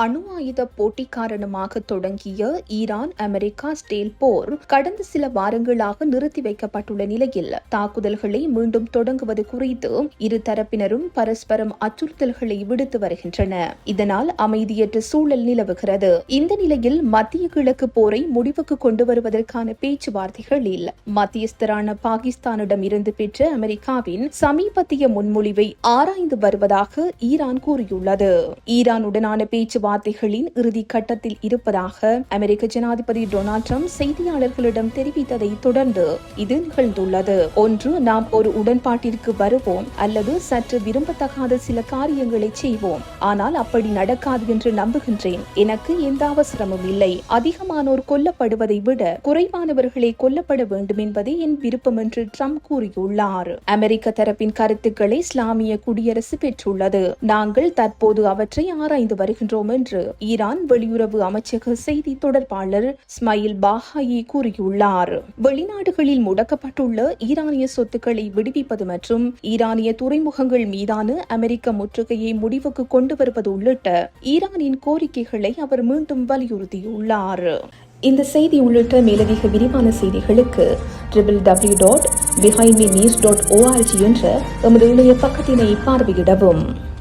அணு ஆயுத போட்டி காரணமாக தொடங்கிய ஈரான் அமெரிக்கா ஸ்டேல் போர் கடந்த சில வாரங்களாக நிறுத்தி வைக்கப்பட்டுள்ள நிலையில் தாக்குதல்களை மீண்டும் தொடங்குவது குறித்து இரு தரப்பினரும் பரஸ்பரம் அச்சுறுத்தல்களை விடுத்து வருகின்றன. இதனால் அமைதியற்ற சூழல் நிலவுகிறது. இந்த நிலையில் மத்திய கிழக்கு போரை முடிவுக்கு கொண்டு வருவதற்கான பேச்சுவார்த்தைகளில் மத்தியஸ்தரான பாகிஸ்தானிடம் இருந்து பெற்ற அமெரிக்காவின் சமீபத்திய முன்மொழிவை ஆராய்ந்து வருவதாக ஈரான் கூறியுள்ளது. ஈரானுடனான பேச்சுவார்த்தைகளின் இறுதி கட்டத்தில் இருப்பதாக அமெரிக்க ஜனாதிபதி டொனால்ட் ட்ரம்ப் செய்தியாளர்களிடம் தெரிவித்ததை தொடர்ந்து இது நிகழ்ந்துள்ளது. ஒன்று, நாம் ஒரு உடன்பாட்டிற்கு வருவோம் அல்லது சற்று விரும்பத்தகாத சில காரியங்களை செய்வோம். ஆனால் அப்படி நடக்காது என்று நம்புகின்றேன். எனக்கு எந்த அவசரமும் இல்லை. அதிகமானோர் கொல்லப்படுவதை விட குறைவானவர்களை கொல்லப்பட வேண்டும் என்பதே என் விருப்பம் என்று ட்ரம்ப் கூறியுள்ளார். அமெரிக்க தரப்பின் கருத்துக்களை இஸ்லாமிய குடியரசு பெற்றுள்ளது. நாங்கள் தற்போது அவற்றை ஆராய்ந்து வருகின்றோம் என்று ஈரான் வெளியுறவு அமைச்சக செய்தி தொடர்பாளர் இஸ்மாயில் பாகாயி கூறியுள்ளார். வெளிநாடுகளில் முடக்கப்பட்டுள்ள ஈரானிய சொத்துக்களை விடுவிப்பது மற்றும் ஈரானிய துறைமுகங்கள் மீதான அமெரிக்க முற்றுகையை முடிவுக்கு கொண்டு வருவது உள்ளிட்ட ஈரானின் கோரிக்கைகளை அவர் மீண்டும் வலியுறுத்தியுள்ளார். இந்த செய்தி உள்ளிட்ட மேலதிக விரிவான செய்திகளுக்கு www.behindmenews.org என்ற எமது இணைய பக்கத்தினை பார்வையிடவும்.